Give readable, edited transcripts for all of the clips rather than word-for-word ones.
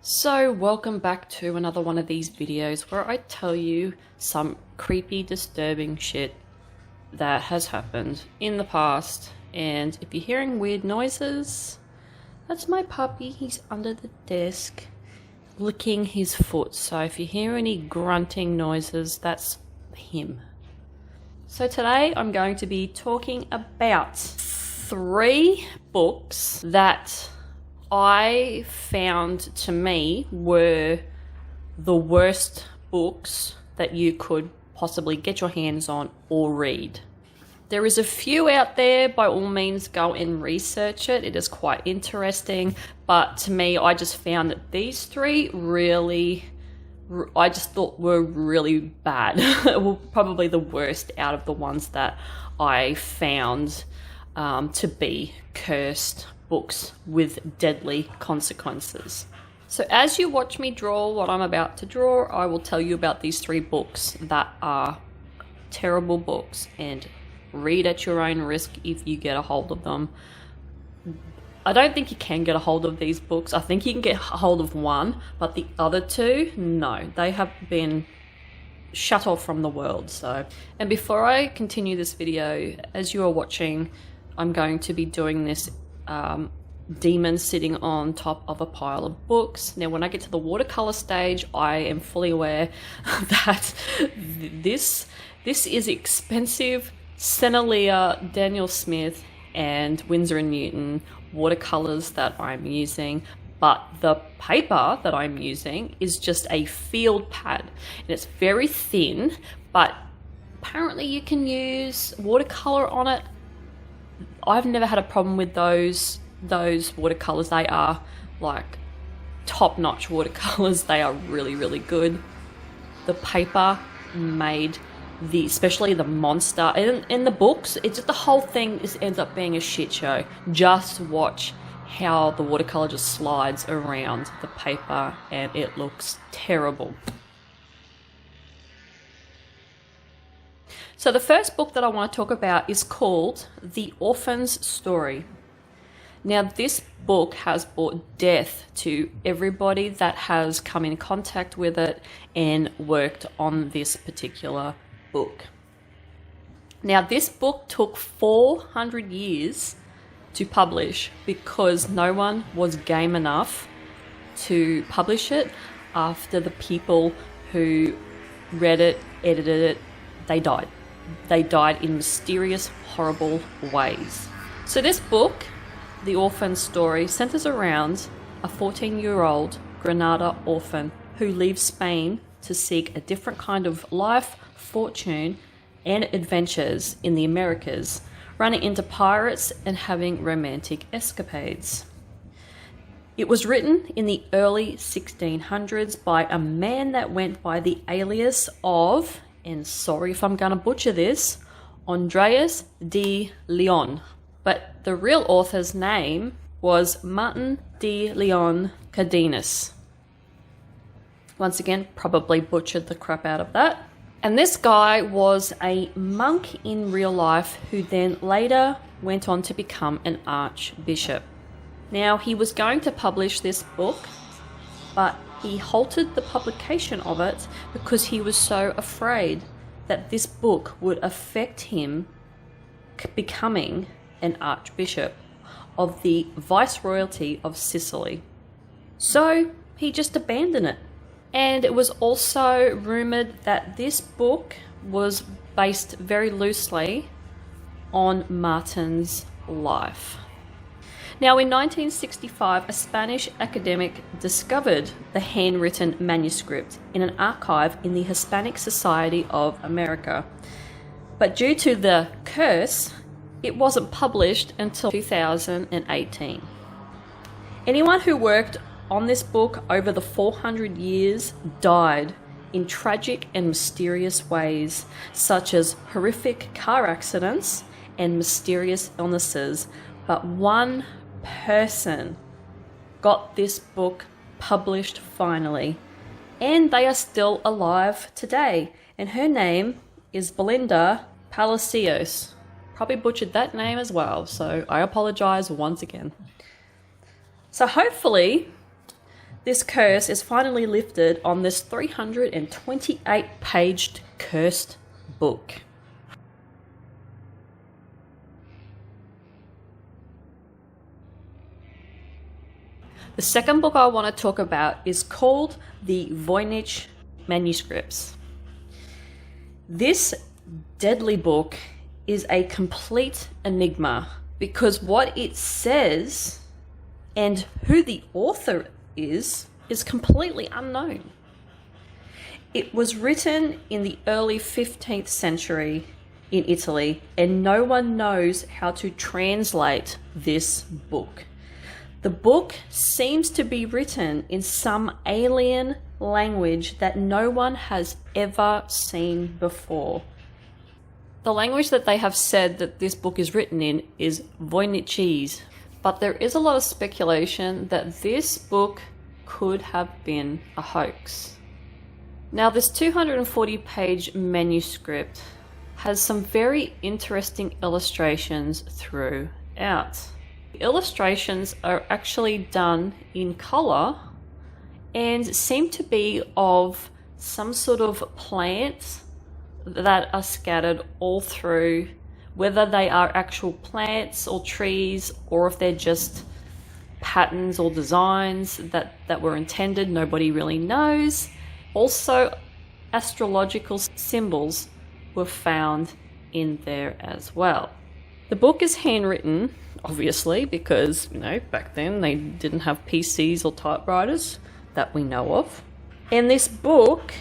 So welcome back to another one of these videos where I tell you some creepy, disturbing shit that has happened in the past. And if you're hearing weird noises, that's my puppy. He's under the desk licking his foot. So if you hear any grunting noises, that's him. So today I'm going to be talking about 3 books that I found to me were the worst books that you could possibly get your hands on or read. There is a few out there, by all means go and research it. It is quite interesting, but to me I just found that these 3 really, I just thought were really bad. Well, probably the worst out of the ones that I found to be cursed books with deadly consequences. So as you watch me draw what I'm about to draw, I will tell you about these 3 books that are terrible books, and read at your own risk if you get a hold of them. I don't think you can get a hold of these books. I think you can get a hold of one, but the other 2, no, they have been shut off from the world. So, and before I continue this video, as you are watching, I'm going to be doing this demon sitting on top of a pile of books. Now when I get to the watercolor stage, I am fully aware that this is expensive Sennelier, Daniel Smith and Winsor & Newton watercolors that I'm using, but the paper that I'm using is just a field pad and it's very thin, but apparently you can use watercolor on it. I've never had a problem with those watercolors. They are like top-notch watercolors. They are really, really good. The paper made especially the monster in the books, it's just the whole thing ends up being a shit show. Just watch how the watercolor just slides around the paper and it looks terrible. So the first book that I want to talk about is called The Orphan's Story. Now this book has brought death to everybody that has come in contact with it and worked on this particular book. Now this book took 400 years to publish because no one was game enough to publish it after the people who read it, edited it, they died. They died in mysterious, horrible ways. So this book, The Orphan's Story, centers around a 14-year-old Granada orphan who leaves Spain to seek a different kind of life, fortune, and adventures in the Americas, running into pirates and having romantic escapades. It was written in the early 1600s by a man that went by the alias of, and sorry if I'm going to butcher this, Andreas de Leon. But the real author's name was Martin de Leon Cardenas. Once again, probably butchered the crap out of that. And this guy was a monk in real life who then later went on to become an archbishop. Now, he was going to publish this book, but he halted the publication of it because he was so afraid that this book would affect him becoming an archbishop of the viceroyalty of Sicily. So he just abandoned it. And it was also rumoured that this book was based very loosely on Martin's life. Now in 1965, a Spanish academic discovered the handwritten manuscript in an archive in the Hispanic Society of America. But due to the curse, it wasn't published until 2018. Anyone who worked on this book over the 400 years died in tragic and mysterious ways, such as horrific car accidents and mysterious illnesses. But one person got this book published finally, and they are still alive today. And her name is Belinda Palacios. Probably butchered that name as well, so I apologize once again. So hopefully This curse is finally lifted on this 328-paged cursed book. The second book I want to talk about is called the Voynich Manuscripts. This deadly book is a complete enigma because what it says and who the author is completely unknown. It was written in the early 15th century in Italy, and no one knows how to translate this book. The book seems to be written in some alien language that no one has ever seen before. The language that they have said that this book is written in is Voynichese, but there is a lot of speculation that this book could have been a hoax. Now, this 240-page manuscript has some very interesting illustrations throughout. The illustrations are actually done in color and seem to be of some sort of plants that are scattered all through, whether they are actual plants or trees or if they're just patterns or designs that were intended, nobody really knows. Also, astrological symbols were found in there as well. The book is handwritten, obviously, because, back then they didn't have PCs or typewriters that we know of. And this book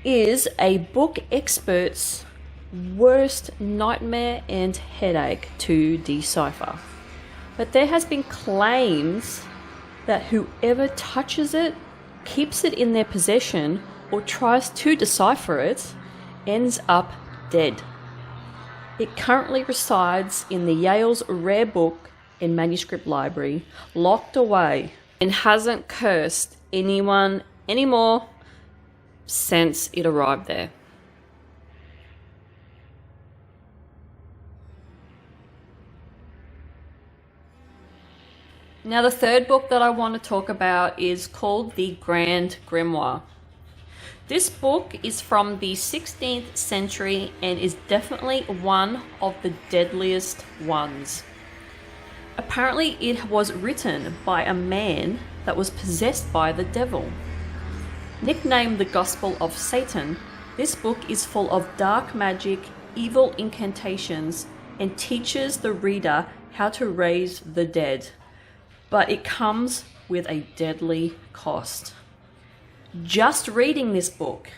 is a book expert's worst nightmare and headache to decipher. But there has been claims that whoever touches it, keeps it in their possession, or tries to decipher it, ends up dead. It currently resides in the Yale's Rare Book and Manuscript Library, locked away, and hasn't cursed anyone anymore since it arrived there. Now, the third book that I want to talk about is called the Grand Grimoire. This book is from the 16th century and is definitely one of the deadliest ones. Apparently, it was written by a man that was possessed by the devil. Nicknamed the Gospel of Satan, this book is full of dark magic, evil incantations, and teaches the reader how to raise the dead. But it comes with a deadly cost. Just reading this book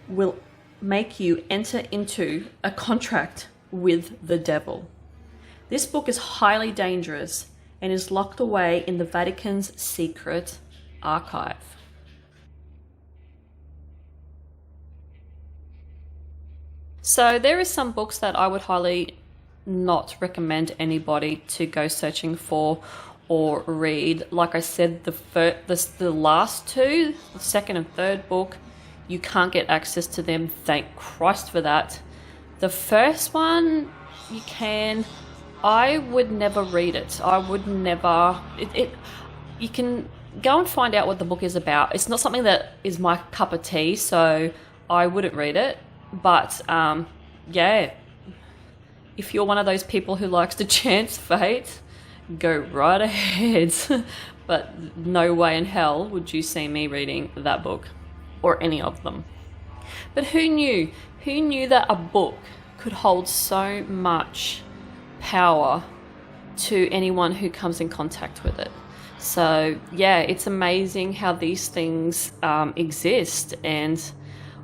will make you enter into a contract with the devil. This book is highly dangerous and is locked away in the Vatican's secret archive. So there are some books that I would highly not recommend anybody to go searching for or read. Like I said, the last two, the second and third book, you can't get access to them. Thank Christ for that. The first one, you can. I would never read it. I would never. You can go and find out what the book is about. It's not something that is my cup of tea, so I wouldn't read it. But yeah, if you're one of those people who likes to chance fate, go right ahead. But no way in hell would you see me reading that book or any of them. But who knew? Who knew that a book could hold so much power to anyone who comes in contact with it? So yeah, it's amazing how these things exist, and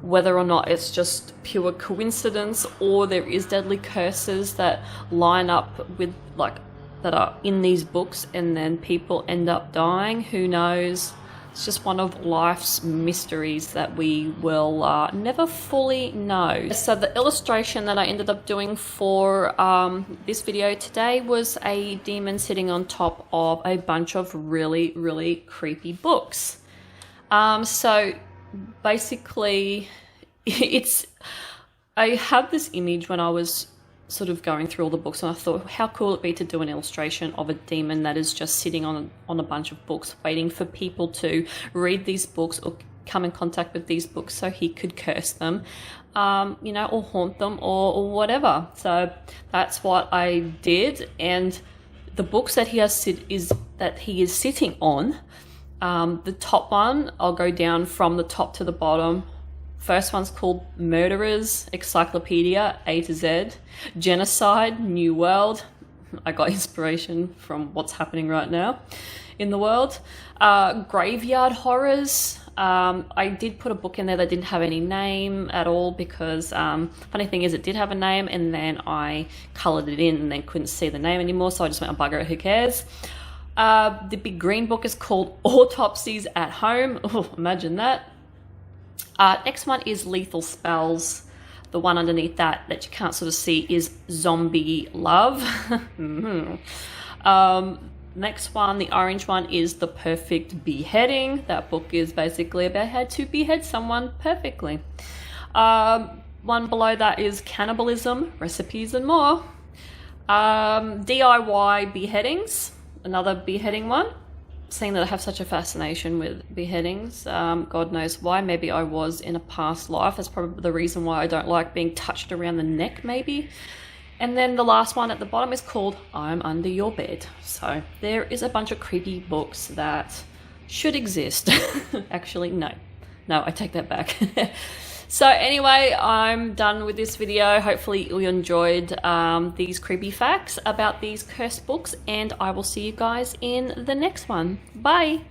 whether or not it's just pure coincidence or there is deadly curses that line up with that are in these books and then people end up dying. Who knows? It's just one of life's mysteries that we will never fully know. So the illustration that I ended up doing for this video today was a demon sitting on top of a bunch of really, really creepy books. So basically, I had this image when I was sort of going through all the books, and I thought, how cool would it be to do an illustration of a demon that is just sitting on a bunch of books, waiting for people to read these books or come in contact with these books so he could curse them, you know, or haunt them or whatever. So that's what I did. And the books that he is sitting on, the top one, I'll go down from the top to the bottom. First one's called Murderers, Encyclopedia, A to Z. Genocide, New World. I got inspiration from what's happening right now in the world. Graveyard Horrors. I did put a book in there that didn't have any name at all because funny thing is it did have a name, and then I coloured it in and then couldn't see the name anymore, so I just went, oh, bugger it, who cares. The big green book is called Autopsies at Home. Oh, imagine that. Next one is Lethal Spells. The one underneath that you can't sort of see is Zombie Love. Next one, the orange one, is The Perfect Beheading. That book is basically about how to behead someone perfectly. One below that is Cannibalism, Recipes and More. DIY Beheadings, another beheading one. Seeing that I have such a fascination with beheadings, God knows why. Maybe I was in a past life. That's probably the reason why I don't like being touched around the neck, maybe. And then the last one at the bottom is called I'm Under Your Bed. So there is a bunch of creepy books that should exist. Actually, no, I take that back. So anyway, I'm done with this video. Hopefully you enjoyed these creepy facts about these cursed books, and I will see you guys in the next one. Bye.